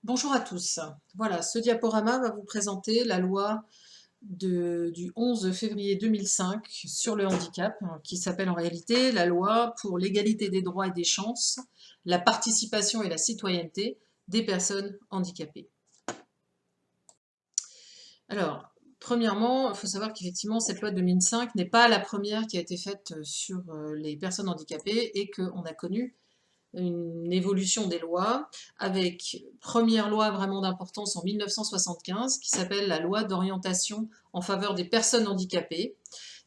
Bonjour à tous. Voilà, ce diaporama va vous présenter la loi du 11 février 2005 sur le handicap, qui s'appelle en réalité la loi pour l'égalité des droits et des chances, la participation et la citoyenneté des personnes handicapées. Alors, premièrement, il faut savoir qu'effectivement, cette loi de 2005 n'est pas la première qui a été faite sur les personnes handicapées et qu'on a connu une évolution des lois, avec première loi vraiment d'importance en 1975 qui s'appelle la loi d'orientation en faveur des personnes handicapées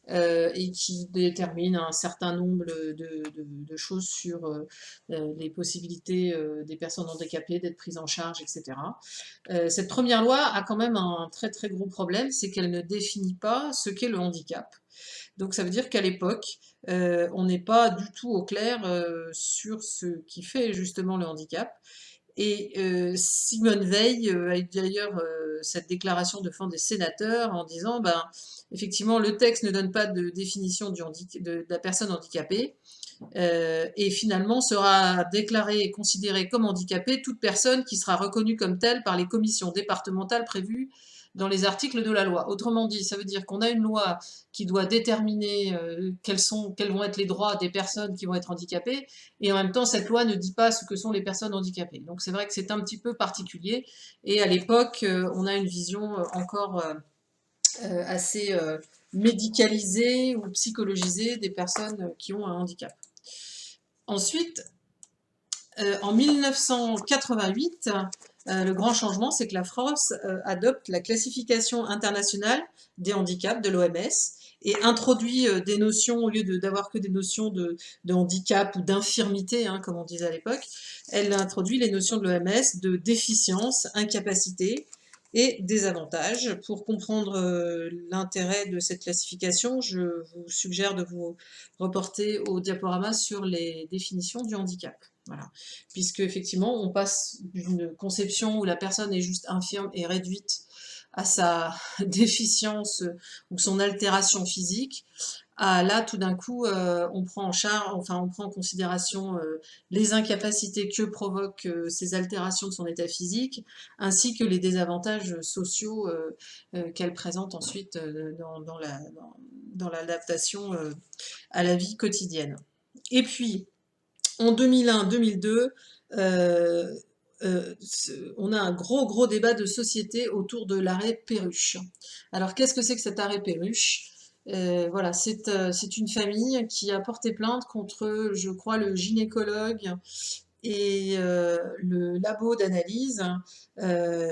et qui détermine un certain nombre de choses sur les possibilités des personnes handicapées d'être prises en charge, etc. Cette première loi a quand même un très très gros problème, c'est qu'elle ne définit pas ce qu'est le handicap. Donc ça veut dire qu'à l'époque, on n'est pas du tout au clair sur ce qui fait justement le handicap. Et Simone Veil a eu d'ailleurs cette déclaration de fin des sénateurs en disant, ben, effectivement, le texte ne donne pas de définition de la personne handicapée, et finalement sera déclarée et considérée comme handicapée toute personne qui sera reconnue comme telle par les commissions départementales prévues dans les articles de la loi. Autrement dit, ça veut dire qu'on a une loi qui doit déterminer quels vont être les droits des personnes qui vont être handicapées, et en même temps, cette loi ne dit pas ce que sont les personnes handicapées. Donc c'est vrai que c'est un petit peu particulier, et à l'époque, on a une vision encore assez médicalisée ou psychologisée des personnes qui ont un handicap. Ensuite, en 1988, le grand changement, c'est que la France adopte la classification internationale des handicaps de l'OMS et introduit des notions, au lieu d'avoir que des notions de handicap ou d'infirmité, hein, comme on disait à l'époque, elle introduit les notions de l'OMS de déficience, incapacité et désavantage. Pour comprendre l'intérêt de cette classification, je vous suggère de vous reporter au diaporama sur les définitions du handicap. Voilà. Puisque effectivement, on passe d'une conception où la personne est juste infirme et réduite à sa déficience ou son altération physique, à là, tout d'un coup, on prend en charge, enfin, on prend en considération les incapacités que provoquent ces altérations de son état physique, ainsi que les désavantages sociaux qu'elle présente ensuite dans l'adaptation à la vie quotidienne. Et puis, en 2001-2002, euh, on a un gros débat de société autour de l'arrêt Perruche. Alors qu'est-ce que c'est que cet arrêt Perruche? Voilà, c'est une famille qui a porté plainte contre, je crois, le gynécologue et le labo d'analyse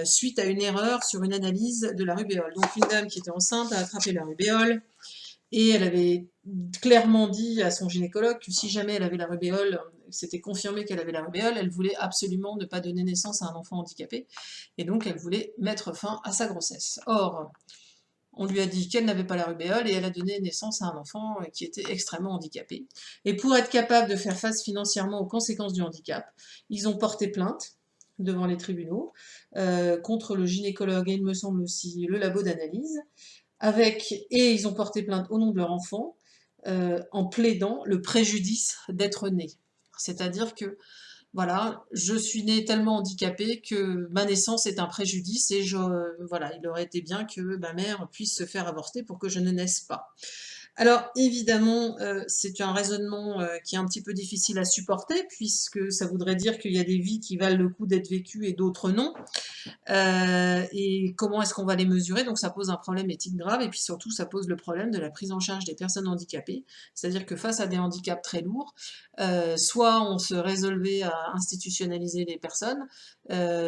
suite à une erreur sur une analyse de la rubéole. Donc une dame qui était enceinte a attrapé la rubéole, et elle avait clairement dit à son gynécologue que si jamais elle avait la rubéole, c'était confirmé qu'elle avait la rubéole, elle voulait absolument ne pas donner naissance à un enfant handicapé, et donc elle voulait mettre fin à sa grossesse. Or, on lui a dit qu'elle n'avait pas la rubéole, et elle a donné naissance à un enfant qui était extrêmement handicapé. Et pour être capable de faire face financièrement aux conséquences du handicap, ils ont porté plainte devant les tribunaux contre le gynécologue et il me semble aussi le labo d'analyse, et ils ont porté plainte au nom de leur enfant en plaidant le préjudice d'être né. C'est-à-dire que, voilà, je suis né tellement handicapé que ma naissance est un préjudice et voilà, il aurait été bien que ma mère puisse se faire avorter pour que je ne naisse pas. Alors évidemment, c'est un raisonnement qui est un petit peu difficile à supporter, puisque ça voudrait dire qu'il y a des vies qui valent le coup d'être vécues et d'autres non. Et comment est-ce qu'on va les mesurer? Donc ça pose un problème éthique grave, et puis surtout ça pose le problème de la prise en charge des personnes handicapées. C'est-à-dire que face à des handicaps très lourds, soit on se résolvait à institutionnaliser les personnes,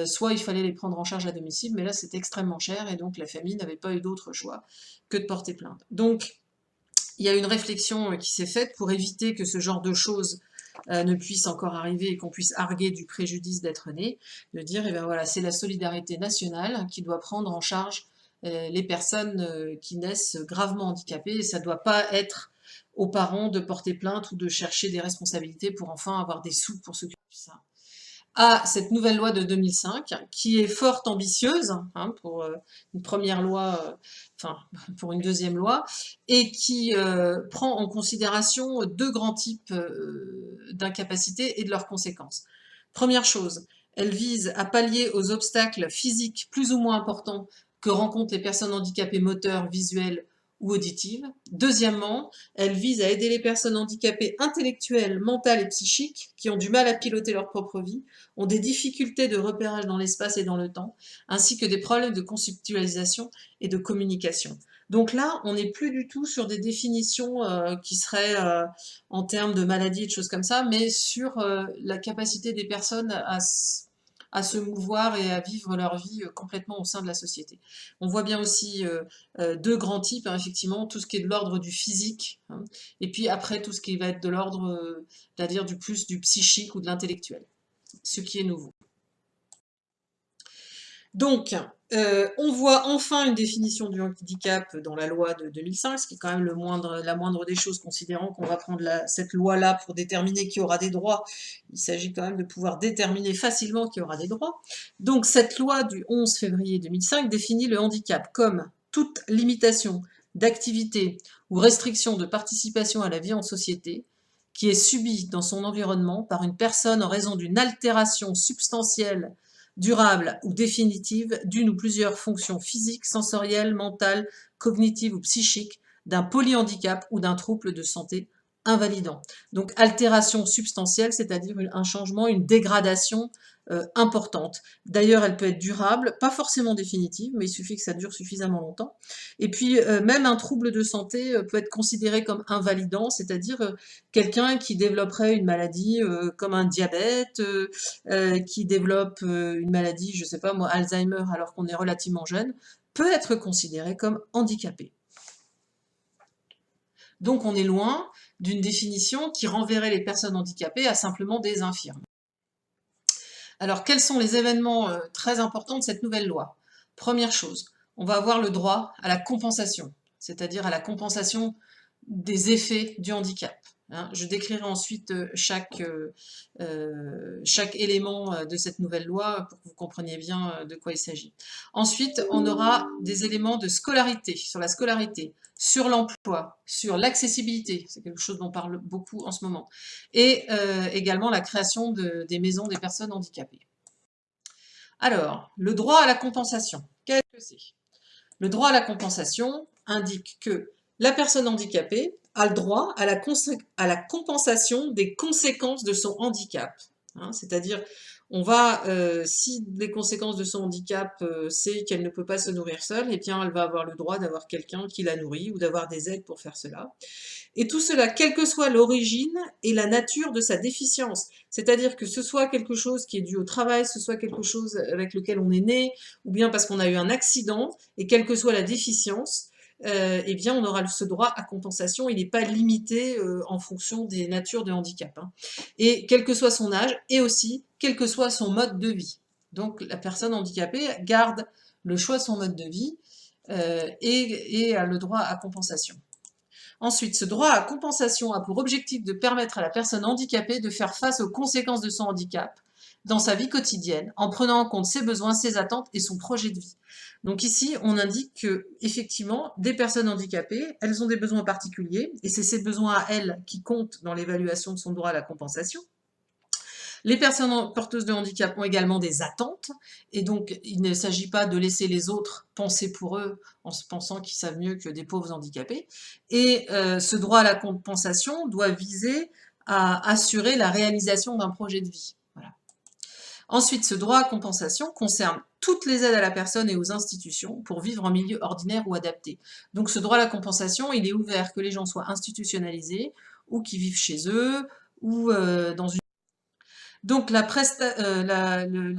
soit il fallait les prendre en charge à domicile, mais là c'est extrêmement cher, et donc la famille n'avait pas eu d'autre choix que de porter plainte. Donc il y a une réflexion qui s'est faite pour éviter que ce genre de choses ne puisse encore arriver et qu'on puisse arguer du préjudice d'être né, de dire, eh bien voilà, c'est la solidarité nationale qui doit prendre en charge les personnes qui naissent gravement handicapées, et ça ne doit pas être aux parents de porter plainte ou de chercher des responsabilités pour enfin avoir des sous pour s'occuper de ça. À cette nouvelle loi de 2005, qui est fort ambitieuse hein, pour une première loi, enfin pour une deuxième loi, et qui prend en considération deux grands types d'incapacité et de leurs conséquences. Première chose, Elle vise à pallier aux obstacles physiques plus ou moins importants que rencontrent les personnes handicapées moteurs, visuelles ou auditives. Deuxièmement, elle vise à aider les personnes handicapées intellectuelles, mentales et psychiques qui ont du mal à piloter leur propre vie, ont des difficultés de repérage dans l'espace et dans le temps, ainsi que des problèmes de conceptualisation et de communication. Donc là, on n'est plus du tout sur des définitions qui seraient en termes de maladies et de choses comme ça, mais sur la capacité des personnes à se mouvoir et à vivre leur vie complètement au sein de la société. On voit bien aussi deux grands types, hein, effectivement, tout ce qui est de l'ordre du physique, hein, et puis après tout ce qui va être de l'ordre, c'est-à-dire du plus du psychique ou de l'intellectuel, ce qui est nouveau. Donc, on voit enfin une définition du handicap dans la loi de 2005, ce qui est quand même la moindre des choses, considérant qu'on va prendre cette loi-là pour déterminer qui aura des droits. Il s'agit quand même de pouvoir déterminer facilement qui aura des droits. Donc, cette loi du 11 février 2005 définit le handicap comme toute limitation d'activité ou restriction de participation à la vie en société qui est subie dans son environnement par une personne en raison d'une altération substantielle durable ou définitive d'une ou plusieurs fonctions physiques, sensorielles, mentales, cognitives ou psychiques, d'un polyhandicap ou d'un trouble de santé invalidant. Donc altération substantielle, c'est-à-dire un changement, une dégradation importante. D'ailleurs, elle peut être durable, pas forcément définitive, mais il suffit que ça dure suffisamment longtemps. Et puis, même un trouble de santé peut être considéré comme invalidant, c'est-à-dire quelqu'un qui développerait une maladie comme un diabète, qui développe une maladie, je ne sais pas moi, Alzheimer, alors qu'on est relativement jeune, peut être considéré comme handicapé. Donc on est loin d'une définition qui renverrait les personnes handicapées à simplement des infirmes. Alors quels sont les événements très importants de cette nouvelle loi? Première chose, on va avoir le droit à la compensation, c'est-à-dire à la compensation des effets du handicap. Hein. Je décrirai ensuite chaque élément de cette nouvelle loi pour que vous compreniez bien de quoi il s'agit. Ensuite, on aura des éléments de scolarité, sur la scolarité, sur l'emploi, sur l'accessibilité, c'est quelque chose dont on parle beaucoup en ce moment, et également la création des maisons des personnes handicapées. Alors, le droit à la compensation, qu'est-ce que c'est? Le droit à la compensation indique que la personne handicapée a le droit à la compensation des conséquences de son handicap. Hein, c'est-à-dire, si les conséquences de son handicap, c'est qu'elle ne peut pas se nourrir seule, eh bien, elle va avoir le droit d'avoir quelqu'un qui la nourrit ou d'avoir des aides pour faire cela. Et tout cela, quelle que soit l'origine et la nature de sa déficience. C'est-à-dire que ce soit quelque chose qui est dû au travail, ce soit quelque chose avec lequel on est né, ou bien parce qu'on a eu un accident, et quelle que soit la déficience, eh bien on aura ce droit à compensation. Il n'est pas limité en fonction des natures de handicap. Hein. Et quel que soit son âge, et aussi quel que soit son mode de vie. Donc la personne handicapée garde le choix de son mode de vie et a le droit à compensation. Ensuite, ce droit à compensation a pour objectif de permettre à la personne handicapée de faire face aux conséquences de son handicap dans sa vie quotidienne, en prenant en compte ses besoins, ses attentes et son projet de vie. Donc ici, on indique que, effectivement, des personnes handicapées, elles ont des besoins particuliers, et c'est ces besoins à elles qui comptent dans l'évaluation de son droit à la compensation. Les personnes porteuses de handicap ont également des attentes, et donc il ne s'agit pas de laisser les autres penser pour eux en se pensant qu'ils savent mieux que des pauvres handicapés. Et ce droit à la compensation doit viser à assurer la réalisation d'un projet de vie. Voilà. Ensuite, ce droit à compensation concerne toutes les aides à la personne et aux institutions pour vivre en milieu ordinaire ou adapté. Donc ce droit à la compensation, il est ouvert que les gens soient institutionnalisés ou qui vivent chez eux ou dans une... Donc la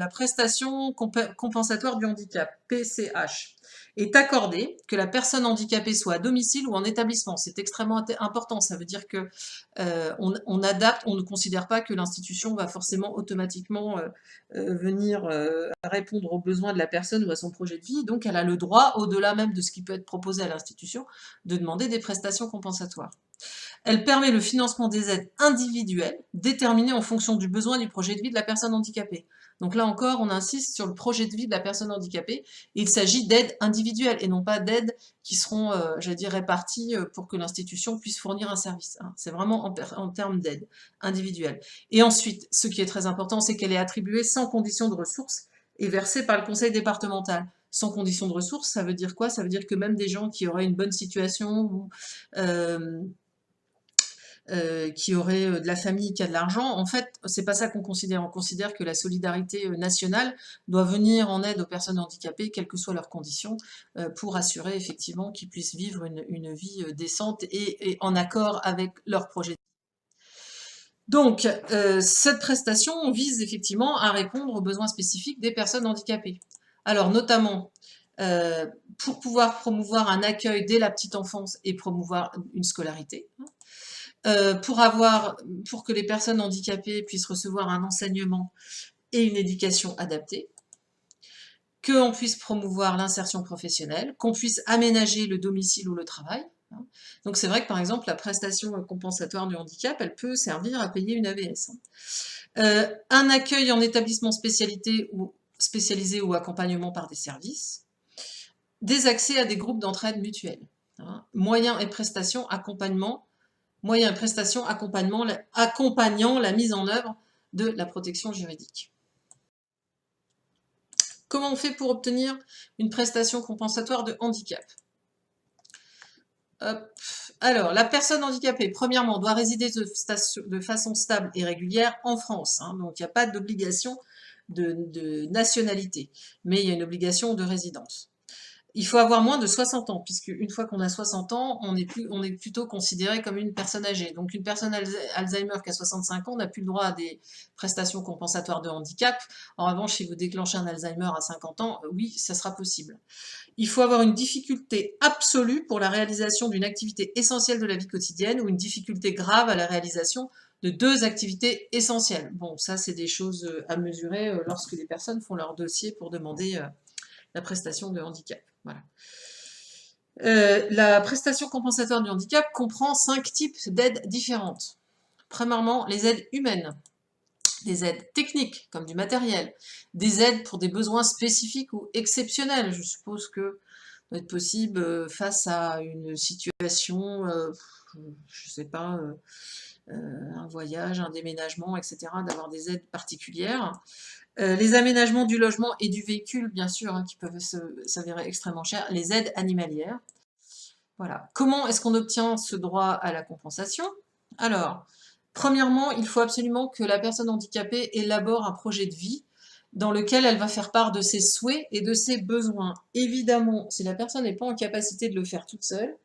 prestation compensatoire du handicap, PCH, est accordée que la personne handicapée soit à domicile ou en établissement. C'est extrêmement important, ça veut dire que on adapte, on ne considère pas que l'institution va forcément automatiquement venir répondre aux besoins de la personne ou à son projet de vie. Donc elle a le droit, au-delà même de ce qui peut être proposé à l'institution, de demander des prestations compensatoires. Elle permet le financement des aides individuelles déterminées en fonction du besoin du projet de vie de la personne handicapée. Donc là encore, on insiste sur le projet de vie de la personne handicapée. Il s'agit d'aides individuelles et non pas d'aides qui seront, j'allais dire, réparties pour que l'institution puisse fournir un service, hein. C'est vraiment en termes d'aide individuelle. Et ensuite, ce qui est très important, c'est qu'elle est attribuée sans condition de ressources et versée par le conseil départemental. Sans condition de ressources, ça veut dire quoi? Ça veut dire que même des gens qui auraient une bonne situation ou qui aurait de la famille, qui a de l'argent. En fait, c'est pas ça qu'on considère. On considère que la solidarité nationale doit venir en aide aux personnes handicapées, quelles que soient leurs conditions, pour assurer effectivement qu'ils puissent vivre une vie décente et en accord avec leur projet. Donc, cette prestation vise effectivement à répondre aux besoins spécifiques des personnes handicapées. Alors, notamment, pour pouvoir promouvoir un accueil dès la petite enfance et promouvoir une scolarité, pour que les personnes handicapées puissent recevoir un enseignement et une éducation adaptée, qu'on puisse promouvoir l'insertion professionnelle, qu'on puisse aménager le domicile ou le travail. Donc c'est vrai que par exemple la prestation compensatoire du handicap, elle peut servir à payer une AVS. Un accueil en établissement spécialisé ou accompagnement par des services, des accès à des groupes d'entraide mutuelle, moyens et prestations accompagnement accompagnant la mise en œuvre de la protection juridique. Comment on fait pour obtenir une prestation compensatoire de handicap? Hop. Alors, la personne handicapée, premièrement, doit résider de façon stable et régulière en France, hein, donc il n'y a pas d'obligation de nationalité, mais il y a une obligation de résidence. Il faut avoir moins de 60 ans, puisque une fois qu'on a 60 ans, on est plutôt considéré comme une personne âgée. Donc une personne Alzheimer qui a 65 ans n'a plus le droit à des prestations compensatoires de handicap. En revanche, si vous déclenchez un Alzheimer à 50 ans, oui, ça sera possible. Il faut avoir une difficulté absolue pour la réalisation d'une activité essentielle de la vie quotidienne ou une difficulté grave à la réalisation de 2 activités essentielles. Bon, ça, c'est des choses à mesurer lorsque les personnes font leur dossier pour demander la prestation de handicap. Voilà. La prestation compensatoire du handicap comprend 5 types d'aides différentes. Premièrement, les aides humaines, des aides techniques, comme du matériel, des aides pour des besoins spécifiques ou exceptionnels. Je suppose que ça doit être possible face à une situation, je ne sais pas, un voyage, un déménagement, etc., d'avoir des aides particulières. Les aménagements du logement et du véhicule, bien sûr, hein, qui peuvent s'avérer extrêmement chers. Les aides animalières. Voilà. Comment est-ce qu'on obtient ce droit à la compensation? Alors, premièrement, il faut absolument que la personne handicapée élabore un projet de vie dans lequel elle va faire part de ses souhaits et de ses besoins. Évidemment, si la personne n'est pas en capacité de le faire toute seule,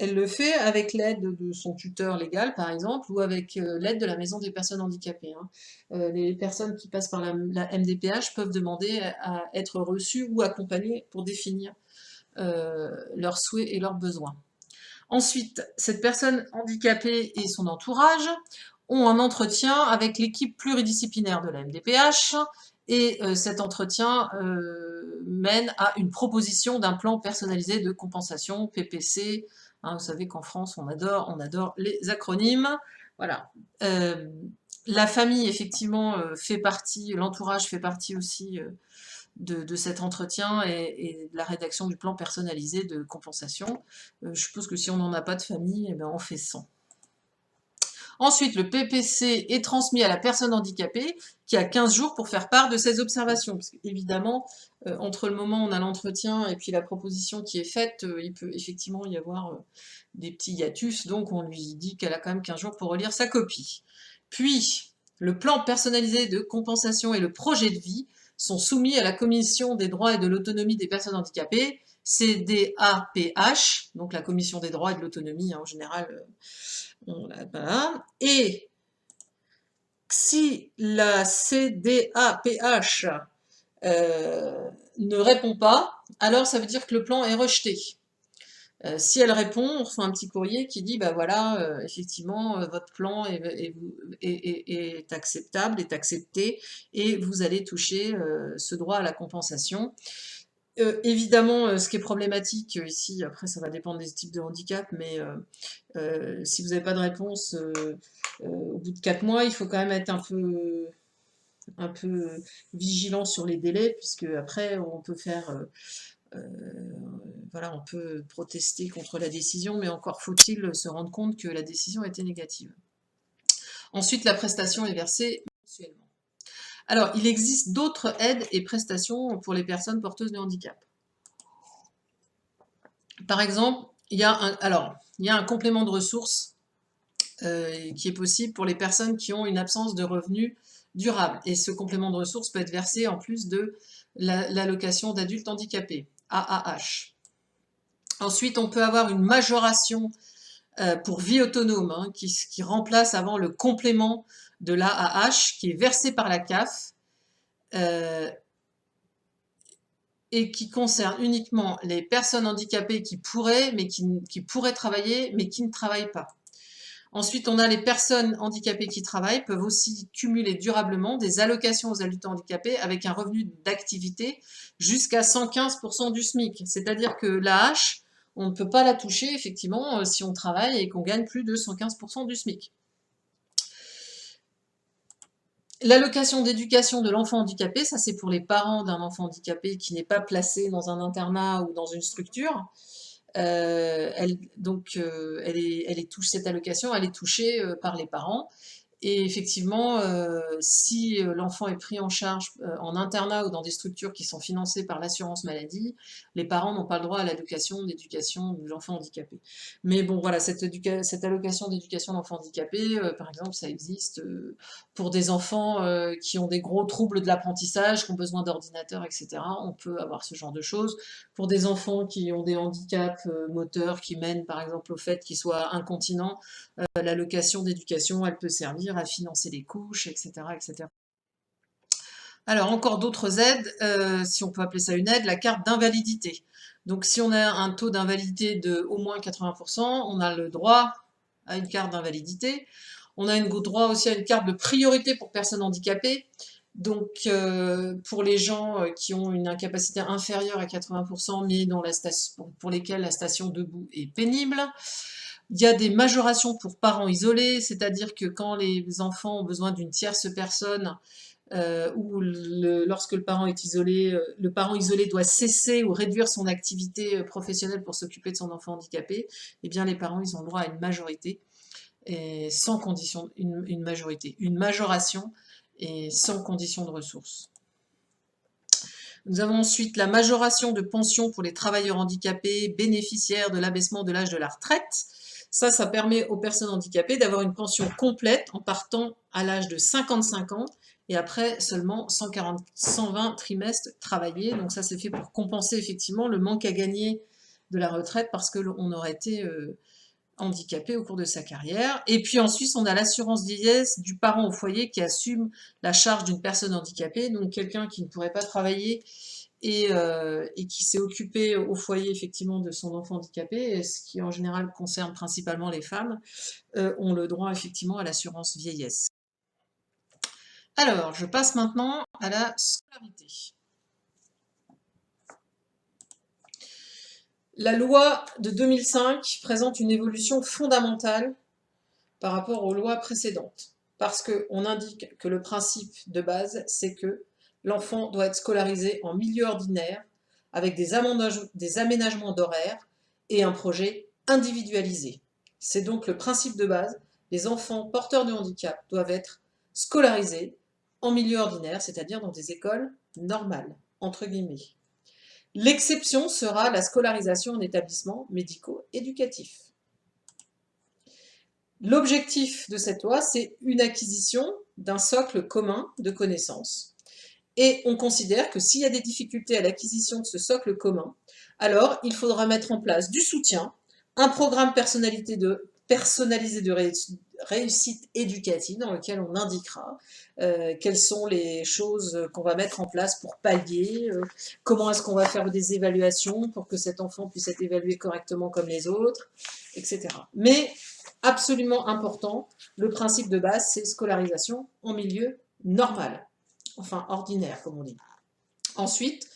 elle le fait avec l'aide de son tuteur légal, par exemple, ou avec l'aide de la maison des personnes handicapées, hein. Les personnes qui passent par la MDPH peuvent demander à être reçues ou accompagnées pour définir leurs souhaits et leurs besoins. Ensuite, cette personne handicapée et son entourage ont un entretien avec l'équipe pluridisciplinaire de la MDPH et cet entretien mène à une proposition d'un plan personnalisé de compensation, PPC. Hein, vous savez qu'en France, on adore les acronymes. Voilà. La famille, effectivement, fait partie, l'entourage fait partie aussi de cet entretien et de la rédaction du plan personnalisé de compensation. Je suppose que si on n'en a pas de famille, eh ben on fait sans. Ensuite, le PPC est transmis à la personne handicapée qui a 15 jours pour faire part de ses observations. Parce qu'évidemment, entre le moment où on a l'entretien et puis la proposition qui est faite, il peut effectivement y avoir des petits hiatus. Donc on lui dit qu'elle a quand même 15 jours pour relire sa copie. Puis, le plan personnalisé de compensation et le projet de vie sont soumis à la Commission des droits et de l'autonomie des personnes handicapées, CDAPH, donc la Commission des droits et de l'autonomie, hein, en général, on l'a pas. Et si la CDAPH ne répond pas, alors ça veut dire que le plan est rejeté. Si elle répond, on reçoit un petit courrier qui dit, bah voilà, effectivement, votre plan est acceptable, est accepté, et vous allez toucher ce droit à la compensation. Évidemment, ce qui est problématique ici, après ça va dépendre des types de handicap, mais si vous n'avez pas de réponse au bout de 4 mois, il faut quand même être un peu un peu vigilant sur les délais, puisque après on peut faire, voilà, on peut protester contre la décision, mais encore faut-il se rendre compte que la décision était négative. Ensuite, la prestation est versée mensuellement. Alors, il existe d'autres aides et prestations pour les personnes porteuses de handicap. Par exemple, il y a un complément de ressources qui est possible pour les personnes qui ont une absence de revenus durable. Et ce complément de ressources peut être versé en plus de l'allocation d'adulte handicapé, AAH. Ensuite, on peut avoir une majoration pour vie autonome, hein, qui remplace avant le complément de l'AAH, qui est versé par la CAF, et qui concerne uniquement les personnes handicapées qui pourraient travailler, mais qui ne travaillent pas. Ensuite, on a les personnes handicapées qui travaillent, peuvent aussi cumuler durablement des allocations aux adultes handicapés avec un revenu d'activité jusqu'à 115% du SMIC. C'est-à-dire que l'AH, on ne peut pas la toucher, effectivement, si on travaille et qu'on gagne plus de 115% du SMIC. L'allocation d'éducation de l'enfant handicapé, ça c'est pour les parents d'un enfant handicapé qui n'est pas placé dans un internat ou dans une structure. Cette allocation, elle est touchée par les parents. Et effectivement, si l'enfant est pris en charge en internat ou dans des structures qui sont financées par l'assurance maladie, les parents n'ont pas le droit à l'allocation d'éducation de l'enfant handicapé. Mais bon, voilà, cette allocation d'éducation de l'enfant handicapé, par exemple, ça existe pour des enfants qui ont des gros troubles de l'apprentissage, qui ont besoin d'ordinateurs, etc. On peut avoir ce genre de choses. Pour des enfants qui ont des handicaps moteurs qui mènent, par exemple, au fait qu'ils soient incontinents, l'allocation d'éducation, elle peut servir à financer les couches, etc. etc. Alors, encore d'autres aides, si on peut appeler ça une aide, la carte d'invalidité. Donc, si on a un taux d'invalidité de au moins 80%, on a le droit à une carte d'invalidité. On a le droit aussi à une carte de priorité pour personnes handicapées. Donc, pour les gens qui ont une incapacité inférieure à 80%, mais pour lesquels la station debout est pénible. Il y a des majorations pour parents isolés, c'est-à-dire que quand les enfants ont besoin d'une tierce personne ou lorsque le parent est isolé, le parent isolé doit cesser ou réduire son activité professionnelle pour s'occuper de son enfant handicapé, eh bien les parents ils ont le droit à une majorité et sans condition, une majoration et sans condition de ressources. Nous avons ensuite la majoration de pension pour les travailleurs handicapés bénéficiaires de l'abaissement de l'âge de la retraite. Ça permet aux personnes handicapées d'avoir une pension complète en partant à l'âge de 55 ans et après seulement 120 trimestres travaillés. Donc ça, c'est fait pour compenser effectivement le manque à gagner de la retraite parce qu'on aurait été handicapé au cours de sa carrière. Et puis ensuite, on a l'assurance vieillesse du parent au foyer qui assume la charge d'une personne handicapée, donc quelqu'un qui ne pourrait pas travailler et qui s'est occupé au foyer effectivement de son enfant handicapé, ce qui en général concerne principalement les femmes, ont le droit effectivement à l'assurance vieillesse. Alors, je passe maintenant à la scolarité. La loi de 2005 présente une évolution fondamentale par rapport aux lois précédentes, parce qu'on indique que le principe de base, c'est que l'enfant doit être scolarisé en milieu ordinaire, avec des aménagements d'horaire et un projet individualisé. C'est donc le principe de base, les enfants porteurs de handicap doivent être scolarisés en milieu ordinaire, c'est-à-dire dans des écoles normales, entre guillemets. L'exception sera la scolarisation en établissements médico-éducatifs. L'objectif de cette loi, c'est une acquisition d'un socle commun de connaissances. Et on considère que s'il y a des difficultés à l'acquisition de ce socle commun, alors il faudra mettre en place du soutien, un programme personnalisé de réussite éducative dans lequel on indiquera quelles sont les choses qu'on va mettre en place pour pallier, comment est-ce qu'on va faire des évaluations pour que cet enfant puisse être évalué correctement comme les autres, etc. Mais absolument important, le principe de base, c'est scolarisation en milieu normal, enfin ordinaire comme on dit. Ensuite,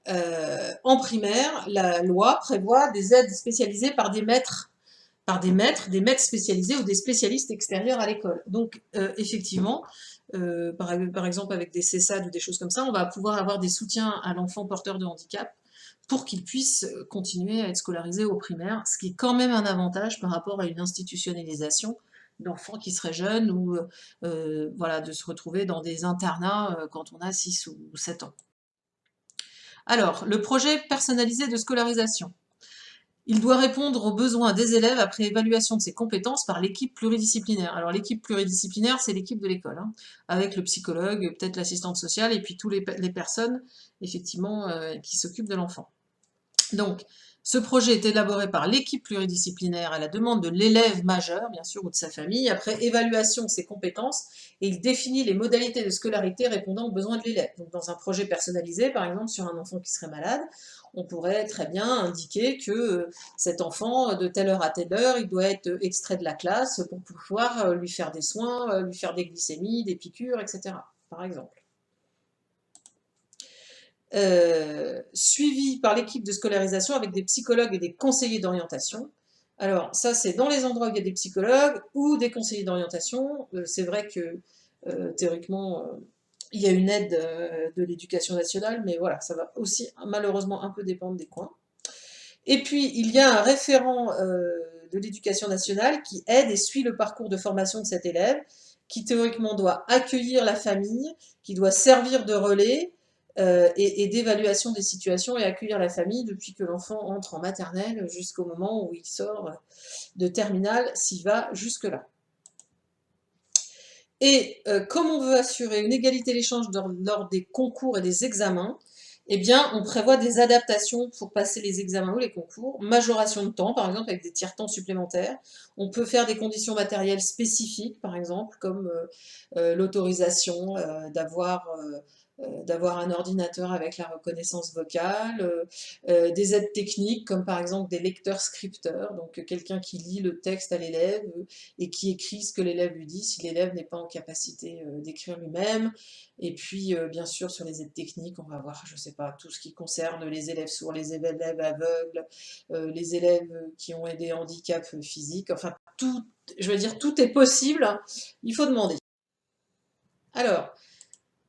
en primaire, la loi prévoit des aides spécialisées par des maîtres spécialisés ou des spécialistes extérieurs à l'école. Donc, effectivement, par exemple avec des CESAD ou des choses comme ça, on va pouvoir avoir des soutiens à l'enfant porteur de handicap pour qu'il puisse continuer à être scolarisé au primaire, ce qui est quand même un avantage par rapport à une institutionnalisation d'enfants qui seraient jeunes ou voilà, de se retrouver dans des internats quand on a 6 ou 7 ans. Alors, le projet personnalisé de scolarisation. Il doit répondre aux besoins des élèves après évaluation de ses compétences par l'équipe pluridisciplinaire. Alors l'équipe pluridisciplinaire, c'est l'équipe de l'école, hein, avec le psychologue, peut-être l'assistante sociale, et puis toutes les personnes, effectivement, qui s'occupent de l'enfant. Donc, ce projet est élaboré par l'équipe pluridisciplinaire à la demande de l'élève majeur, bien sûr, ou de sa famille, après évaluation de ses compétences, et il définit les modalités de scolarité répondant aux besoins de l'élève. Donc, dans un projet personnalisé, par exemple, sur un enfant qui serait malade, on pourrait très bien indiquer que cet enfant, de telle heure à telle heure, il doit être extrait de la classe pour pouvoir lui faire des soins, lui faire des glycémies, des piqûres, etc., par exemple. Suivi par l'équipe de scolarisation avec des psychologues et des conseillers d'orientation. Alors ça, c'est dans les endroits où il y a des psychologues ou des conseillers d'orientation. C'est vrai que théoriquement, il y a une aide de l'éducation nationale, mais voilà, ça va aussi malheureusement un peu dépendre des coins. Et puis, il y a un référent de l'éducation nationale qui aide et suit le parcours de formation de cet élève, qui théoriquement doit accueillir la famille, qui doit servir de relais et d'évaluation des situations et accueillir la famille depuis que l'enfant entre en maternelle jusqu'au moment où il sort de terminale, s'il va jusque-là. Et comme on veut assurer une égalité d'échange lors des concours et des examens, eh bien, on prévoit des adaptations pour passer les examens ou les concours, majoration de temps, par exemple, avec des tiers-temps supplémentaires. On peut faire des conditions matérielles spécifiques, par exemple, comme l'autorisation d'avoir un ordinateur avec la reconnaissance vocale, des aides techniques comme par exemple des lecteurs-scripteurs, donc quelqu'un qui lit le texte à l'élève et qui écrit ce que l'élève lui dit si l'élève n'est pas en capacité d'écrire lui-même. Et puis bien sûr sur les aides techniques, on va voir, je ne sais pas, tout ce qui concerne les élèves sourds, les élèves aveugles, les élèves qui ont des handicaps physiques, enfin tout, je veux dire, tout est possible, il faut demander. Alors,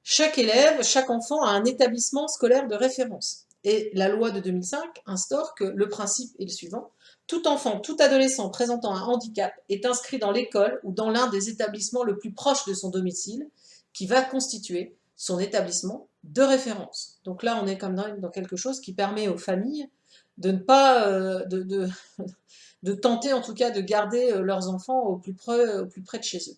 chaque élève, chaque enfant a un établissement scolaire de référence. Et la loi de 2005 instaure que le principe est le suivant. Tout enfant, tout adolescent présentant un handicap est inscrit dans l'école ou dans l'un des établissements le plus proche de son domicile qui va constituer son établissement de référence. Donc là, on est comme dans quelque chose qui permet aux familles de ne pas de tenter en tout cas de garder leurs enfants au plus près de chez eux.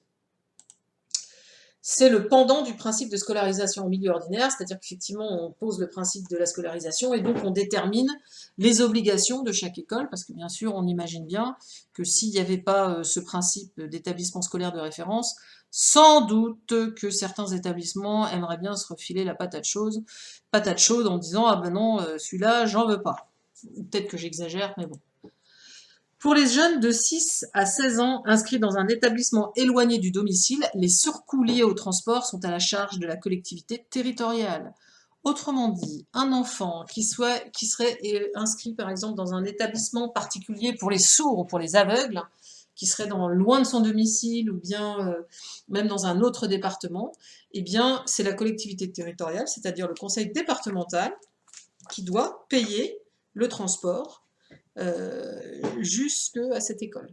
C'est le pendant du principe de scolarisation en milieu ordinaire, c'est-à-dire qu'effectivement, on pose le principe de la scolarisation et donc on détermine les obligations de chaque école, parce que bien sûr, on imagine bien que s'il n'y avait pas ce principe d'établissement scolaire de référence, sans doute que certains établissements aimeraient bien se refiler la patate chaude en disant « Ah ben non, celui-là, j'en veux pas ». Peut-être que j'exagère, mais bon. Pour les jeunes de 6 à 16 ans inscrits dans un établissement éloigné du domicile, les surcoûts liés au transport sont à la charge de la collectivité territoriale. Autrement dit, un enfant qui serait inscrit par exemple dans un établissement particulier pour les sourds ou pour les aveugles, qui serait loin de son domicile ou bien même dans un autre département, eh bien c'est la collectivité territoriale, c'est-à-dire le conseil départemental, qui doit payer le transport jusqu'à cette école.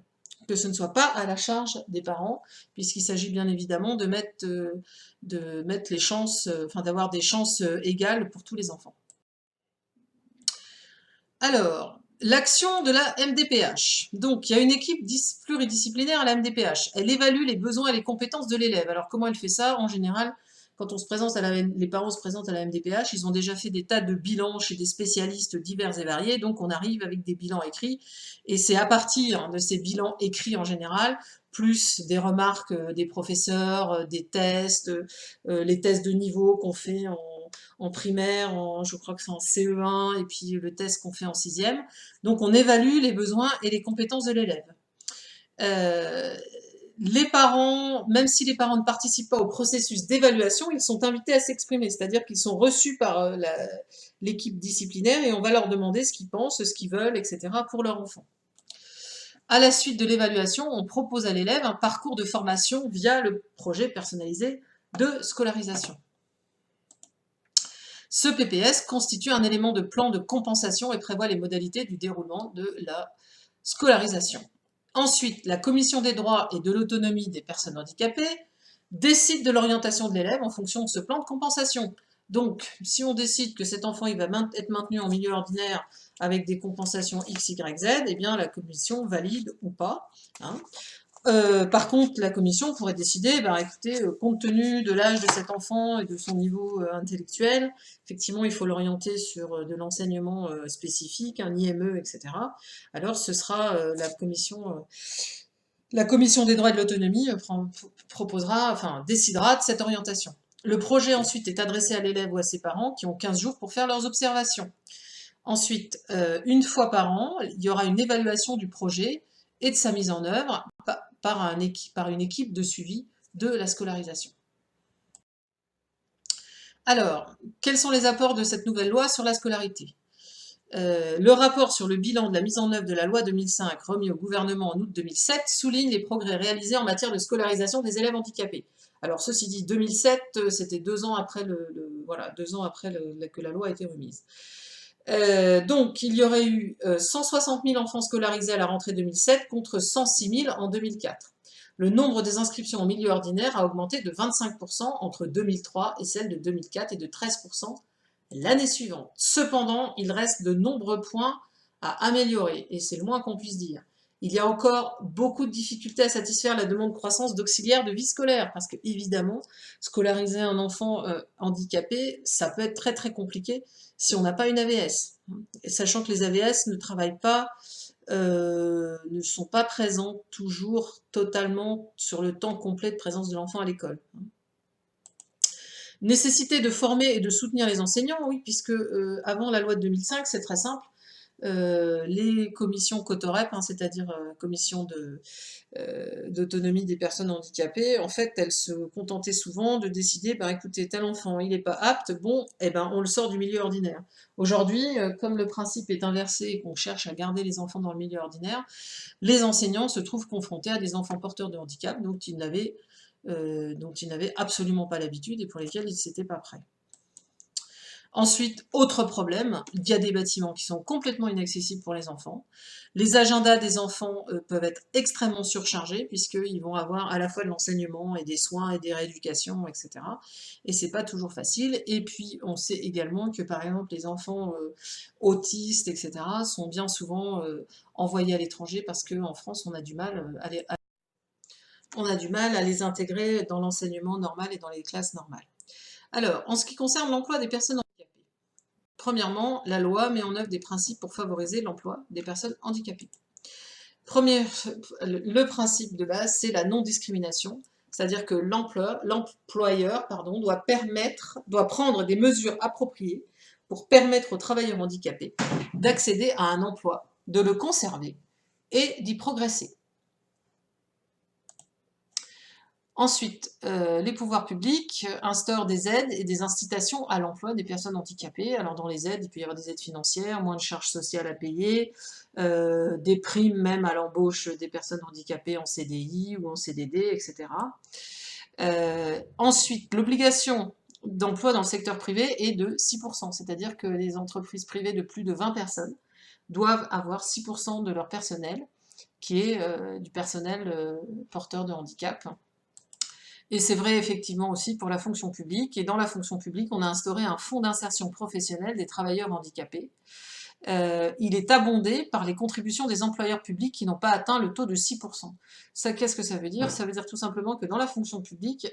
Que ce ne soit pas à la charge des parents, puisqu'il s'agit bien évidemment de mettre les chances, d'avoir des chances égales pour tous les enfants. Alors, l'action de la MDPH. Donc, il y a une équipe pluridisciplinaire à la MDPH. Elle évalue les besoins et les compétences de l'élève. Alors, comment elle fait ça? En général, quand on se présente les parents se présentent à la MDPH, ils ont déjà fait des tas de bilans chez des spécialistes divers et variés, donc on arrive avec des bilans écrits, et c'est à partir de ces bilans écrits en général, plus des remarques des professeurs, des tests, les tests de niveau qu'on fait en primaire, je crois que c'est en CE1, et puis le test qu'on fait en 6e. Donc on évalue les besoins et les compétences de l'élève. Les parents, même si les parents ne participent pas au processus d'évaluation, ils sont invités à s'exprimer, c'est-à-dire qu'ils sont reçus par l'équipe disciplinaire et on va leur demander ce qu'ils pensent, ce qu'ils veulent, etc. pour leur enfant. À la suite de l'évaluation, on propose à l'élève un parcours de formation via le projet personnalisé de scolarisation. Ce PPS constitue un élément de plan de compensation et prévoit les modalités du déroulement de la scolarisation. Ensuite, la Commission des droits et de l'autonomie des personnes handicapées décide de l'orientation de l'élève en fonction de ce plan de compensation. Donc, si on décide que cet enfant il va être maintenu en milieu ordinaire avec des compensations X, Y, Z, eh bien la commission valide ou pas. Hein. Par contre, la commission pourrait décider, écoutez, compte tenu de l'âge de cet enfant et de son niveau intellectuel, effectivement, il faut l'orienter sur de l'enseignement spécifique, un IME, etc. Alors, ce sera la commission des droits et de l'autonomie décidera de cette orientation. Le projet ensuite est adressé à l'élève ou à ses parents qui ont 15 jours pour faire leurs observations. Ensuite, une fois par an, il y aura une évaluation du projet et de sa mise en œuvre par une équipe de suivi de la scolarisation. Alors, quels sont les apports de cette nouvelle loi sur la scolarité? Le rapport sur le bilan de la mise en œuvre de la loi 2005 remis au gouvernement en août 2007 souligne les progrès réalisés en matière de scolarisation des élèves handicapés. Alors ceci dit, 2007, c'était 2 ans après, que la loi a été remise. Donc, il y aurait eu 160 000 enfants scolarisés à la rentrée 2007 contre 106 000 en 2004. Le nombre des inscriptions en milieu ordinaire a augmenté de 25% entre 2003 et celle de 2004 et de 13% l'année suivante. Cependant, il reste de nombreux points à améliorer, et c'est le moins qu'on puisse dire. Il y a encore beaucoup de difficultés à satisfaire la demande croissance d'auxiliaires de vie scolaire, parce que évidemment, scolariser un enfant handicapé, ça peut être très très compliqué si on n'a pas une AVS. Sachant que les AVS ne travaillent pas, ne sont pas présents toujours totalement sur le temps complet de présence de l'enfant à l'école. Nécessité de former et de soutenir les enseignants, oui, puisque avant la loi de 2005, c'est très simple, les commissions COTOREP, c'est-à-dire commission d'autonomie des personnes handicapées, en fait, elles se contentaient souvent de décider, écoutez, tel enfant, il n'est pas apte, bon, on le sort du milieu ordinaire. Aujourd'hui, comme le principe est inversé et qu'on cherche à garder les enfants dans le milieu ordinaire, les enseignants se trouvent confrontés à des enfants porteurs de handicap, dont ils n'avaient absolument pas l'habitude et pour lesquels ils n'étaient pas prêts. Ensuite, autre problème, il y a des bâtiments qui sont complètement inaccessibles pour les enfants. Les agendas des enfants peuvent être extrêmement surchargés puisqu'ils vont avoir à la fois de l'enseignement et des soins et des rééducations, etc. Et c'est pas toujours facile. Et puis, on sait également que, par exemple, les enfants autistes, etc., sont bien souvent envoyés à l'étranger parce qu'en France, on a du mal à les intégrer dans l'enseignement normal et dans les classes normales. Alors, en ce qui concerne l'emploi des personnes handicapées, premièrement, la loi met en œuvre des principes pour favoriser l'emploi des personnes handicapées. Le principe de base, c'est la non-discrimination, c'est-à-dire que l'employeur doit prendre des mesures appropriées pour permettre aux travailleurs handicapés d'accéder à un emploi, de le conserver et d'y progresser. Ensuite, les pouvoirs publics instaurent des aides et des incitations à l'emploi des personnes handicapées. Alors dans les aides, il peut y avoir des aides financières, moins de charges sociales à payer, des primes même à l'embauche des personnes handicapées en CDI ou en CDD, etc. Ensuite, l'obligation d'emploi dans le secteur privé est de 6%, c'est-à-dire que les entreprises privées de plus de 20 personnes doivent avoir 6% de leur personnel qui est du personnel porteur de handicap. Et c'est vrai effectivement aussi pour la fonction publique. Et dans la fonction publique, on a instauré un fonds d'insertion professionnelle des travailleurs handicapés. Il est abondé par les contributions des employeurs publics qui n'ont pas atteint le taux de 6%. Ça, qu'est-ce que ça veut dire? Ça veut dire tout simplement que dans la fonction publique,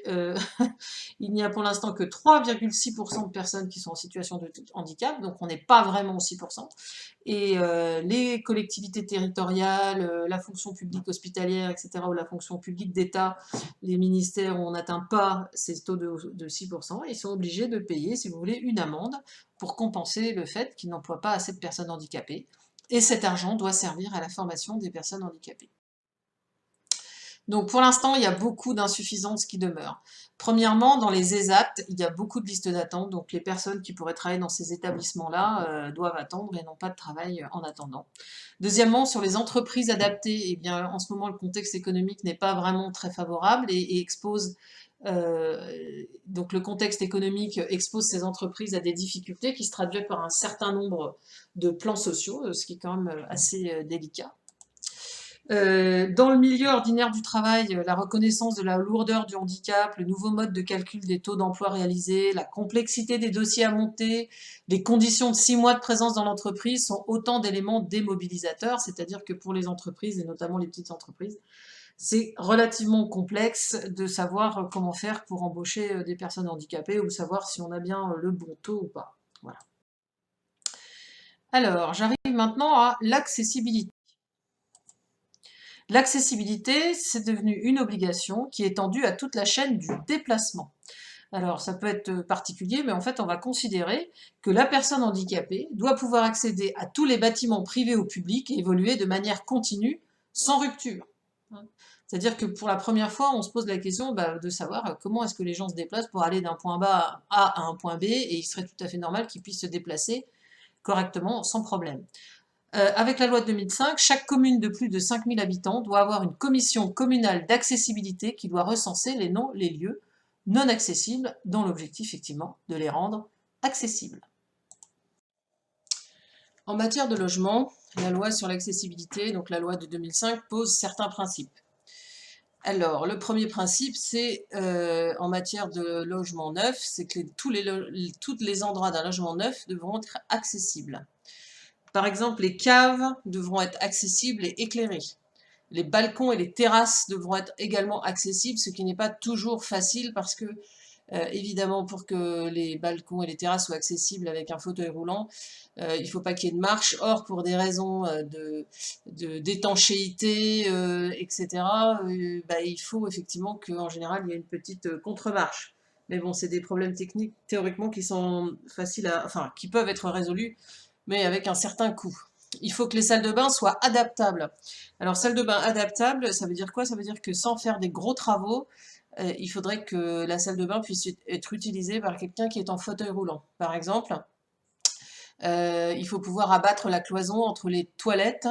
il n'y a pour l'instant que 3,6% de personnes qui sont en situation de handicap, donc on n'est pas vraiment au 6%. Et les collectivités territoriales, la fonction publique hospitalière, etc., ou la fonction publique d'État, les ministères où on n'atteint pas ces taux de 6%, ils sont obligés de payer, si vous voulez, une amende pour compenser le fait qu'ils n'emploient pas assez de personnes handicapées. Et cet argent doit servir à la formation des personnes handicapées. Donc pour l'instant, il y a beaucoup d'insuffisances qui demeurent. Premièrement, dans les ESAT, il y a beaucoup de listes d'attente, donc les personnes qui pourraient travailler dans ces établissements-là doivent attendre et n'ont pas de travail en attendant. Deuxièmement, sur les entreprises adaptées, eh bien, en ce moment, le contexte économique n'est pas vraiment très favorable et expose Donc le contexte économique expose ces entreprises à des difficultés qui se traduisent par un certain nombre de plans sociaux, ce qui est quand même assez délicat. Dans le milieu ordinaire du travail, la reconnaissance de la lourdeur du handicap, le nouveau mode de calcul des taux d'emploi réalisés, la complexité des dossiers à monter, les conditions de 6 mois de présence dans l'entreprise sont autant d'éléments démobilisateurs, c'est-à-dire que pour les entreprises, et notamment les petites entreprises, c'est relativement complexe de savoir comment faire pour embaucher des personnes handicapées ou savoir si on a bien le bon taux ou pas. Voilà. Alors, j'arrive maintenant à l'accessibilité. L'accessibilité, c'est devenu une obligation qui est tendue à toute la chaîne du déplacement. Alors, ça peut être particulier, mais en fait, on va considérer que la personne handicapée doit pouvoir accéder à tous les bâtiments privés ou publics et évoluer de manière continue, sans rupture. C'est-à-dire que pour la première fois, on se pose la question de savoir comment est-ce que les gens se déplacent pour aller d'un point A à un point B, et il serait tout à fait normal qu'ils puissent se déplacer correctement, sans problème. Avec la loi de 2005, chaque commune de plus de 5000 habitants doit avoir une commission communale d'accessibilité qui doit recenser les noms, les lieux non accessibles, dans l'objectif effectivement de les rendre accessibles. En matière de logement, la loi sur l'accessibilité, donc la loi de 2005, pose certains principes. Alors, le premier principe, c'est en matière de logement neuf, c'est que tous les endroits d'un logement neuf devront être accessibles. Par exemple, les caves devront être accessibles et éclairées. Les balcons et les terrasses devront être également accessibles, ce qui n'est pas toujours facile parce que, évidemment, pour que les balcons et les terrasses soient accessibles avec un fauteuil roulant, il ne faut pas qu'il y ait de marche. Or, pour des raisons d'étanchéité, etc., il faut effectivement qu'en général, il y ait une petite contre-marche. Mais bon, c'est des problèmes techniques, théoriquement, qui sont qui peuvent être résolus, mais avec un certain coût. Il faut que les salles de bain soient adaptables. Alors, salle de bain adaptable, ça veut dire quoi? Ça veut dire que sans faire des gros travaux, il faudrait que la salle de bain puisse être utilisée par quelqu'un qui est en fauteuil roulant. Par exemple, il faut pouvoir abattre la cloison entre les toilettes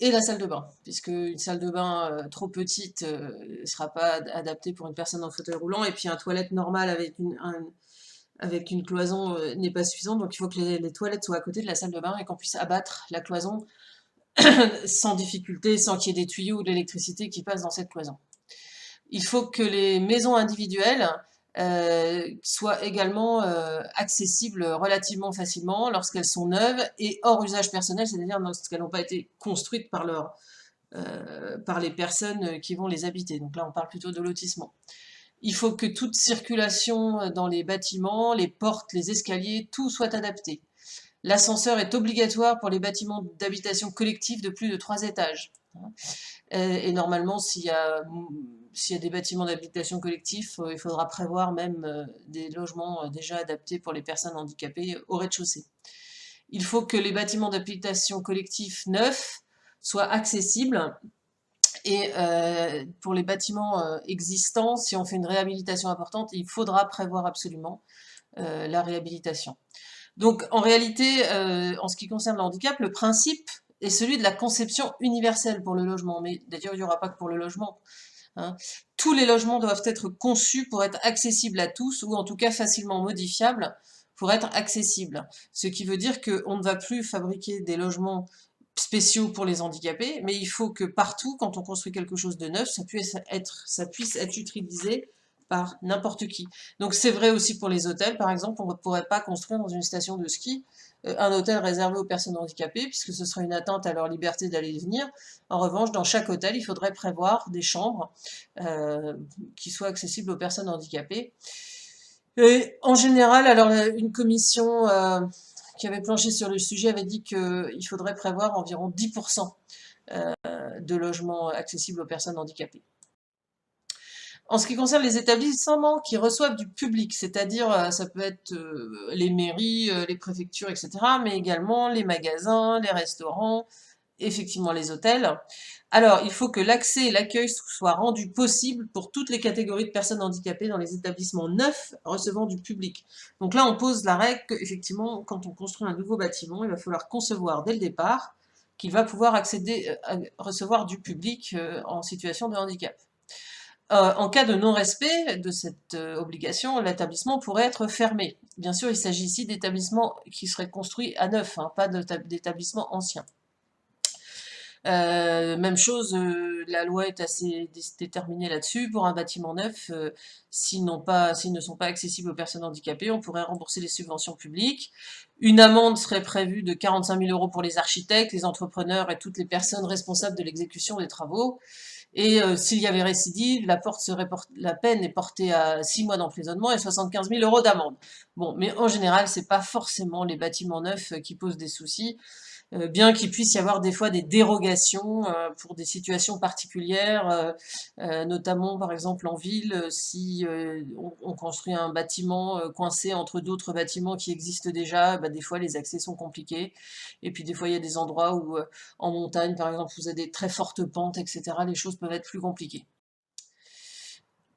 et la salle de bain, puisque une salle de bain trop petite ne sera pas adaptée pour une personne en fauteuil roulant, et puis un toilette normal avec une cloison n'est pas suffisant, donc il faut que les toilettes soient à côté de la salle de bain et qu'on puisse abattre la cloison sans difficulté, sans qu'il y ait des tuyaux ou de l'électricité qui passent dans cette cloison. Il faut que les maisons individuelles soient également accessibles relativement facilement lorsqu'elles sont neuves et hors usage personnel, c'est-à-dire lorsqu'elles n'ont pas été construites par les personnes qui vont les habiter. Donc là, on parle plutôt de lotissement. Il faut que toute circulation dans les bâtiments, les portes, les escaliers, tout soit adapté. L'ascenseur est obligatoire pour les bâtiments d'habitation collective de plus de 3 étages. Et normalement, s'il y a des bâtiments d'habitation collectif, il faudra prévoir même des logements déjà adaptés pour les personnes handicapées au rez-de-chaussée. Il faut que les bâtiments d'habitation collectif neufs soient accessibles. Et pour les bâtiments existants, si on fait une réhabilitation importante, il faudra prévoir absolument la réhabilitation. Donc en réalité, en ce qui concerne le handicap, le principe est celui de la conception universelle pour le logement. Mais d'ailleurs, il n'y aura pas que pour le logement. Hein. Tous les logements doivent être conçus pour être accessibles à tous, ou en tout cas facilement modifiables pour être accessibles. Ce qui veut dire qu'on ne va plus fabriquer des logements spéciaux pour les handicapés, mais il faut que partout, quand on construit quelque chose de neuf, ça puisse être utilisé par n'importe qui. Donc c'est vrai aussi pour les hôtels, par exemple, on ne pourrait pas construire dans une station de ski un hôtel réservé aux personnes handicapées, puisque ce serait une atteinte à leur liberté d'aller et venir. En revanche, dans chaque hôtel, il faudrait prévoir des chambres qui soient accessibles aux personnes handicapées. Et en général, alors une commission qui avait planché sur le sujet avait dit qu'il faudrait prévoir environ 10% de logements accessibles aux personnes handicapées. En ce qui concerne les établissements qui reçoivent du public, c'est-à-dire ça peut être les mairies, les préfectures, etc., mais également les magasins, les restaurants, effectivement les hôtels. Alors, il faut que l'accès et l'accueil soient rendus possibles pour toutes les catégories de personnes handicapées dans les établissements neufs recevant du public. Donc là, on pose la règle qu'effectivement, quand on construit un nouveau bâtiment, il va falloir concevoir dès le départ qu'il va pouvoir accéder, recevoir du public en situation de handicap. En cas de non-respect de cette obligation, l'établissement pourrait être fermé. Bien sûr, il s'agit ici d'établissements qui seraient construits à neuf, hein, pas d'établissements anciens. Même chose, la loi est assez déterminée là-dessus. Pour un bâtiment neuf, s'ils ne sont pas accessibles aux personnes handicapées, on pourrait rembourser les subventions publiques. Une amende serait prévue de 45 000 € pour les architectes, les entrepreneurs et toutes les personnes responsables de l'exécution des travaux. Et s'il y avait récidive, la peine est portée à 6 mois d'emprisonnement et 75 000 € d'amende. Bon, mais en général, c'est pas forcément les bâtiments neufs qui posent des soucis. Bien qu'il puisse y avoir des fois des dérogations pour des situations particulières, notamment par exemple en ville, si on construit un bâtiment coincé entre d'autres bâtiments qui existent déjà, bah, des fois les accès sont compliqués. Et puis des fois il y a des endroits où en montagne par exemple vous avez des très fortes pentes, etc. Les choses peuvent être plus compliquées.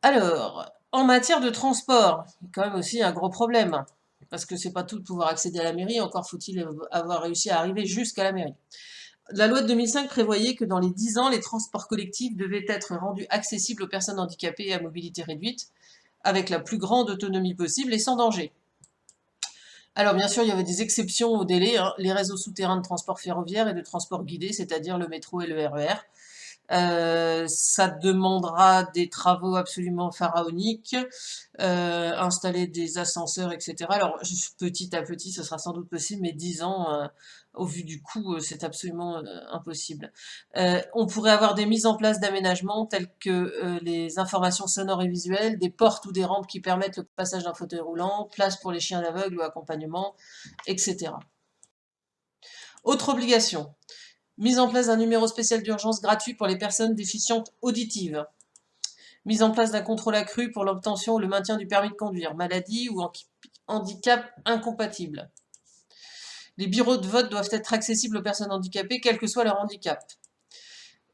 Alors, en matière de transport, il y a quand même aussi un gros problème, parce que c'est pas tout de pouvoir accéder à la mairie, encore faut-il avoir réussi à arriver jusqu'à la mairie. La loi de 2005 prévoyait que dans les 10 ans, les transports collectifs devaient être rendus accessibles aux personnes handicapées et à mobilité réduite, avec la plus grande autonomie possible et sans danger. Alors bien sûr, il y avait des exceptions au délai, hein, les réseaux souterrains de transport ferroviaire et de transport guidé, c'est-à-dire le métro et le RER. Ça demandera des travaux absolument pharaoniques, installer des ascenseurs, etc. Alors, petit à petit, ce sera sans doute possible, mais 10 ans, au vu du coût, c'est absolument impossible. On pourrait avoir des mises en place d'aménagements tels que les informations sonores et visuelles, des portes ou des rampes qui permettent le passage d'un fauteuil roulant, place pour les chiens aveugles ou accompagnement, etc. Autre obligation, mise en place d'un numéro spécial d'urgence gratuit pour les personnes déficientes auditives. Mise en place d'un contrôle accru pour l'obtention ou le maintien du permis de conduire, maladie ou handicap incompatible. Les bureaux de vote doivent être accessibles aux personnes handicapées, quel que soit leur handicap.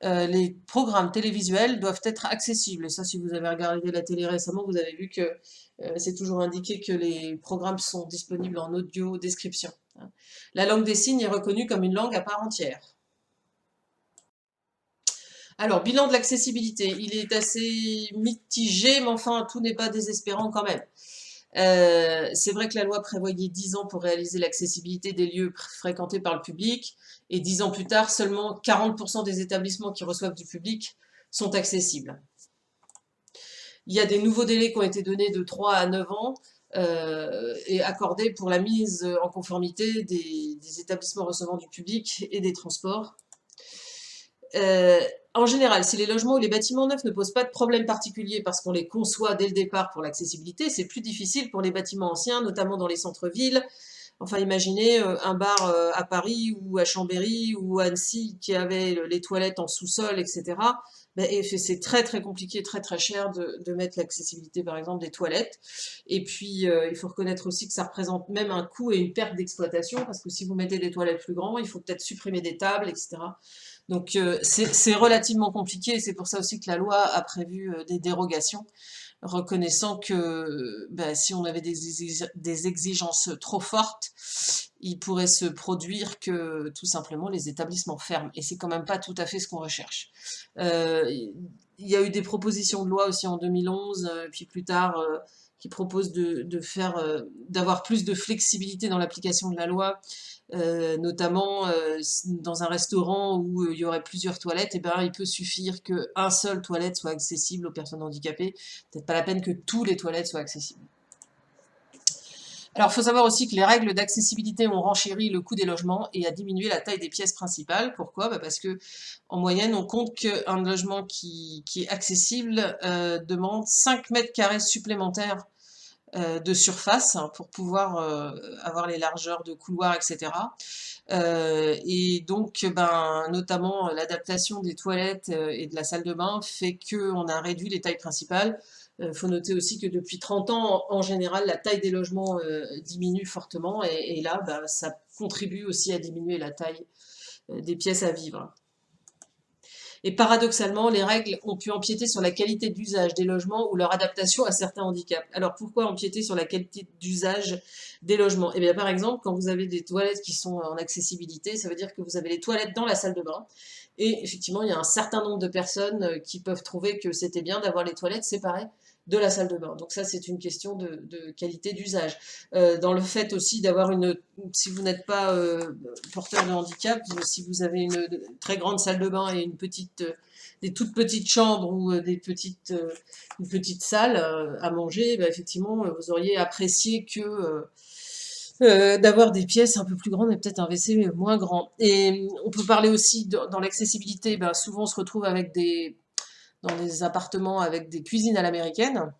Les programmes télévisuels doivent être accessibles. Et ça, si vous avez regardé la télé récemment, vous avez vu que c'est toujours indiqué que les programmes sont disponibles en audio description. La langue des signes est reconnue comme une langue à part entière. Alors, bilan de l'accessibilité, il est assez mitigé, mais enfin, tout n'est pas désespérant quand même. C'est vrai que la loi prévoyait 10 ans pour réaliser l'accessibilité des lieux fréquentés par le public, et 10 ans plus tard, seulement 40% des établissements qui reçoivent du public sont accessibles. Il y a des nouveaux délais qui ont été donnés de 3 à 9 ans et accordés pour la mise en conformité des établissements recevant du public et des transports. En général, si les logements ou les bâtiments neufs ne posent pas de problème particulier parce qu'on les conçoit dès le départ pour l'accessibilité, c'est plus difficile pour les bâtiments anciens, notamment dans les centres-villes. Enfin, imaginez un bar à Paris ou à Chambéry ou à Annecy qui avait les toilettes en sous-sol, etc. Ben, c'est très très compliqué, très très cher de mettre l'accessibilité, par exemple, des toilettes. Et puis, il faut reconnaître aussi que ça représente même un coût et une perte d'exploitation, parce que si vous mettez des toilettes plus grandes, il faut peut-être supprimer des tables, etc. Donc c'est relativement compliqué, et c'est pour ça aussi que la loi a prévu des dérogations, reconnaissant que ben, si on avait des exigences trop fortes, il pourrait se produire que tout simplement les établissements ferment, et c'est quand même pas tout à fait ce qu'on recherche. Il y a eu des propositions de loi aussi en 2011, puis plus tard, qui proposent d'avoir plus de flexibilité dans l'application de la loi, notamment dans un restaurant où il y aurait plusieurs toilettes, et ben, il peut suffire qu'un seul toilette soit accessible aux personnes handicapées. Peut-être pas la peine que tous les toilettes soient accessibles. Alors, il faut savoir aussi que les règles d'accessibilité ont renchéri le coût des logements et a diminué la taille des pièces principales. Pourquoi? Bah parce que en moyenne, on compte qu'un logement qui est accessible demande 5 mètres carrés supplémentaires de surface, hein, pour pouvoir avoir les largeurs de couloirs, etc. Et donc, ben, notamment l'adaptation des toilettes et de la salle de bain fait qu'on a réduit les tailles principales. Il faut noter aussi que depuis 30 ans, en général, la taille des logements diminue fortement, et là, ben, ça contribue aussi à diminuer la taille des pièces à vivre. Et paradoxalement, les règles ont pu empiéter sur la qualité d'usage des logements ou leur adaptation à certains handicaps. Alors pourquoi empiéter sur la qualité d'usage des logements? Eh bien par exemple, quand vous avez des toilettes qui sont en accessibilité, ça veut dire que vous avez les toilettes dans la salle de bain. Et effectivement, il y a un certain nombre de personnes qui peuvent trouver que c'était bien d'avoir les toilettes séparées de la salle de bain. Donc ça, c'est une question de qualité d'usage. Dans le fait aussi d'avoir si vous n'êtes pas porteur de handicap, si vous avez une très grande salle de bain et des toutes petites chambres ou une petite salle à manger, bah, effectivement, vous auriez apprécié que d'avoir des pièces un peu plus grandes et peut-être un WC moins grand. Et on peut parler aussi dans l'accessibilité, ben, souvent on se retrouve dans des appartements avec des cuisines à l'américaine.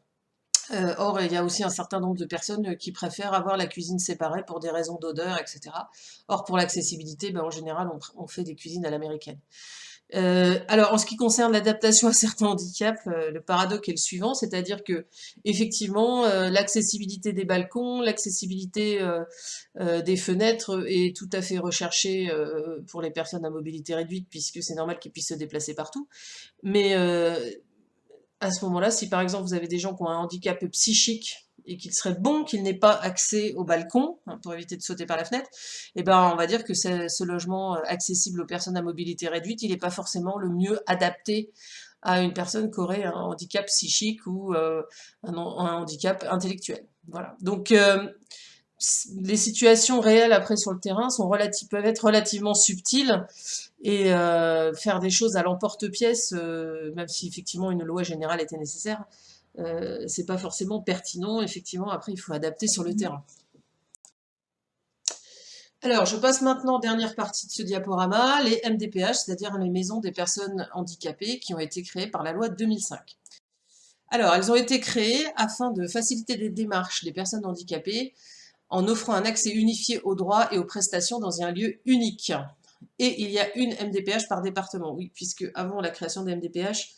Or, il y a aussi un certain nombre de personnes qui préfèrent avoir la cuisine séparée pour des raisons d'odeur, etc. Or, pour l'accessibilité, ben, en général, on fait des cuisines à l'américaine. Alors, en ce qui concerne l'adaptation à certains handicaps, le paradoxe est le suivant, c'est-à-dire que effectivement, l'accessibilité des balcons, l'accessibilité des fenêtres est tout à fait recherchée pour les personnes à mobilité réduite, puisque c'est normal qu'ils puissent se déplacer partout. Mais à ce moment-là, si par exemple vous avez des gens qui ont un handicap psychique et qu'il serait bon qu'ils n'aient pas accès au balcon, hein, pour éviter de sauter par la fenêtre, eh ben, on va dire que ce logement accessible aux personnes à mobilité réduite, il n'est pas forcément le mieux adapté à une personne qui aurait un handicap psychique ou un handicap intellectuel. Voilà. Donc, les situations réelles après sur le terrain peuvent être relativement subtiles et faire des choses à l'emporte-pièce, même si effectivement une loi générale était nécessaire, c'est pas forcément pertinent. Effectivement, après, il faut adapter sur le terrain. Alors, je passe maintenant, dernière partie de ce diaporama, les MDPH, c'est-à-dire les maisons des personnes handicapées qui ont été créées par la loi de 2005. Alors, elles ont été créées afin de faciliter les démarches des personnes handicapées en offrant un accès unifié aux droits et aux prestations dans un lieu unique. Et il y a une MDPH par département, oui, puisque avant la création des MDPH,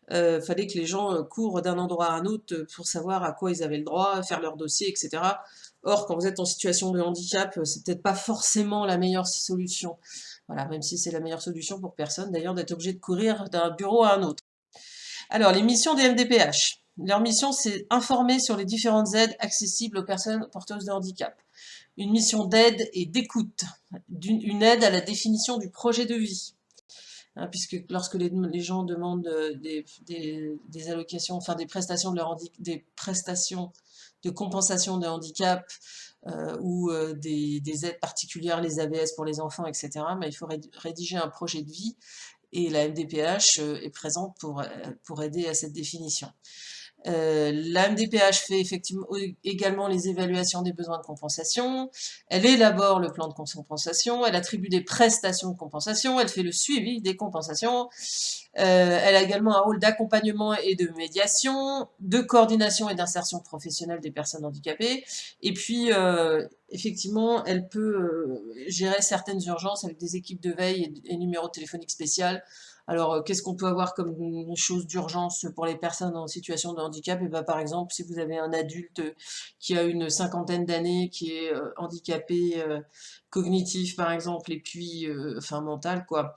fallait que les gens courent d'un endroit à un autre pour savoir à quoi ils avaient le droit, faire leur dossier, etc. Or, quand vous êtes en situation de handicap, c'est peut-être pas forcément la meilleure solution. Voilà, même si c'est la meilleure solution pour personne, d'ailleurs, d'être obligé de courir d'un bureau à un autre. Alors, les missions des MDPH. Leur mission, c'est informer sur les différentes aides accessibles aux personnes porteuses de handicap. Une mission d'aide et d'écoute, une aide à la définition du projet de vie. Hein, puisque lorsque les gens demandent des allocations, enfin des prestations des prestations de compensation de handicap ou des aides particulières, les AVS pour les enfants, etc., mais il faut rédiger un projet de vie et la MDPH est présente pour aider à cette définition. La MDPH fait effectivement également les évaluations des besoins de compensation, elle élabore le plan de compensation, elle attribue des prestations de compensation, elle fait le suivi des compensations, elle a également un rôle d'accompagnement et de médiation, de coordination et d'insertion professionnelle des personnes handicapées, et puis effectivement elle peut gérer certaines urgences avec des équipes de veille et numéros téléphoniques spéciales. Alors, qu'est-ce qu'on peut avoir comme chose d'urgence pour les personnes en situation de handicap? Et ben, par exemple, si vous avez un adulte qui a une cinquantaine d'années, qui est handicapé cognitif, par exemple, et puis, enfin, mental, quoi,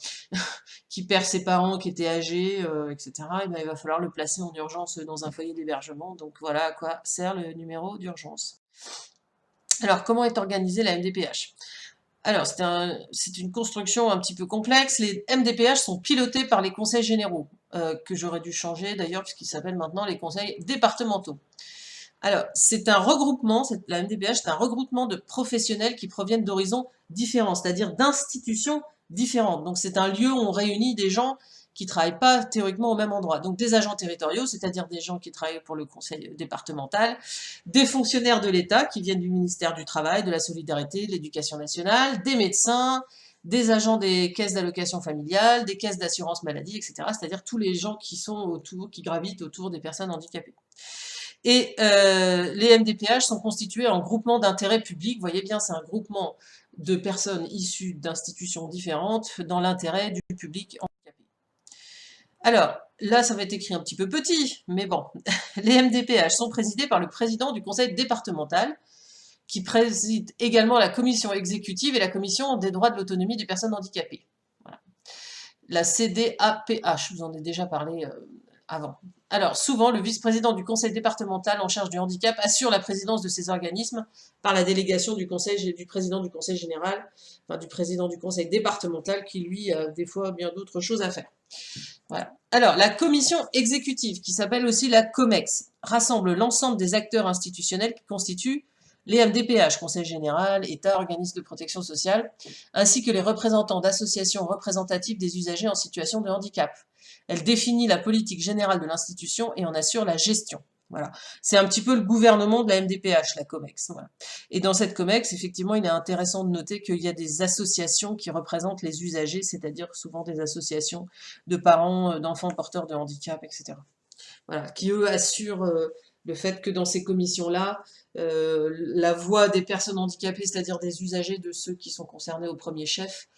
qui perd ses parents qui étaient âgés, etc., et ben, il va falloir le placer en urgence dans un foyer d'hébergement. Donc, voilà à quoi sert le numéro d'urgence. Alors, comment est organisée la MDPH? Alors, c'est une construction un petit peu complexe. Les MDPH sont pilotés par les conseils généraux, que j'aurais dû changer d'ailleurs, puisqu'ils s'appellent maintenant les conseils départementaux. Alors, c'est un regroupement, la MDPH, c'est un regroupement de professionnels qui proviennent d'horizons différents, c'est-à-dire d'institutions différentes. Donc, c'est un lieu où on réunit des gens qui ne travaillent pas théoriquement au même endroit. Donc, des agents territoriaux, c'est-à-dire des gens qui travaillent pour le conseil départemental, des fonctionnaires de l'État qui viennent du ministère du Travail, de la Solidarité, de l'Éducation nationale, des médecins, des agents des caisses d'allocation familiale, des caisses d'assurance maladie, etc. C'est-à-dire tous les gens qui gravitent autour des personnes handicapées. Et les MDPH sont constitués en groupements d'intérêt public. Vous voyez bien, c'est un groupement de personnes issues d'institutions différentes dans l'intérêt du public handicapé. Alors, là, ça va être écrit un petit peu petit, mais bon. Les MDPH sont présidés par le président du conseil départemental, qui préside également la commission exécutive et la commission des droits de l'autonomie des personnes handicapées. Voilà. La CDAPH, je vous en ai déjà parlé avant. Alors, souvent, le vice-président du conseil départemental en charge du handicap assure la présidence de ces organismes par la délégation du président du conseil général, enfin du président du conseil départemental qui, lui, a des fois bien d'autres choses à faire. Voilà. Alors, la commission exécutive, qui s'appelle aussi la COMEX, rassemble l'ensemble des acteurs institutionnels qui constituent les MDPH, Conseil général, État, organismes de protection sociale, ainsi que les représentants d'associations représentatives des usagers en situation de handicap. Elle définit la politique générale de l'institution et en assure la gestion. Voilà. C'est un petit peu le gouvernement de la MDPH, la COMEX. Voilà. Et dans cette COMEX, effectivement, il est intéressant de noter qu'il y a des associations qui représentent les usagers, c'est-à-dire souvent des associations de parents d'enfants porteurs de handicap, etc. Voilà, qui eux assurent le fait que dans ces commissions-là, la voix des personnes handicapées, c'est-à-dire des usagers, de ceux qui sont concernés au premier chef,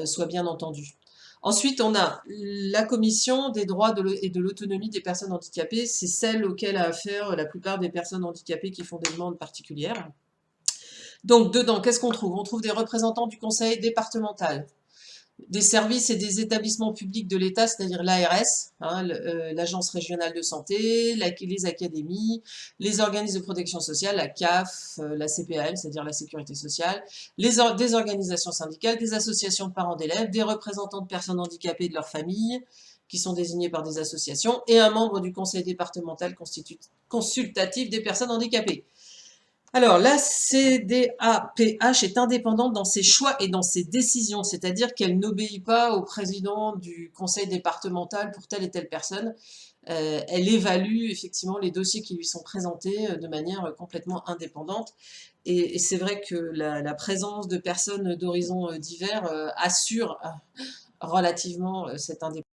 soit bien entendue. Ensuite, on a la commission des droits et de l'autonomie des personnes handicapées. C'est celle auquel a affaire la plupart des personnes handicapées qui font des demandes particulières. Donc, dedans, qu'est-ce qu'on trouve? On trouve des représentants du conseil départemental, des services et des établissements publics de l'État, c'est-à-dire l'ARS, hein, l'Agence régionale de santé, les académies, les organismes de protection sociale, la CAF, la CPAM, c'est-à-dire la sécurité sociale, des organisations syndicales, des associations de parents d'élèves, des représentants de personnes handicapées et de leurs familles, qui sont désignés par des associations, et un membre du conseil départemental consultatif des personnes handicapées. Alors, la CDAPH est indépendante dans ses choix et dans ses décisions, c'est-à-dire qu'elle n'obéit pas au président du conseil départemental pour telle et telle personne. Elle évalue effectivement les dossiers qui lui sont présentés de manière complètement indépendante. Et c'est vrai que la présence de personnes d'horizons divers assure relativement cette indépendance.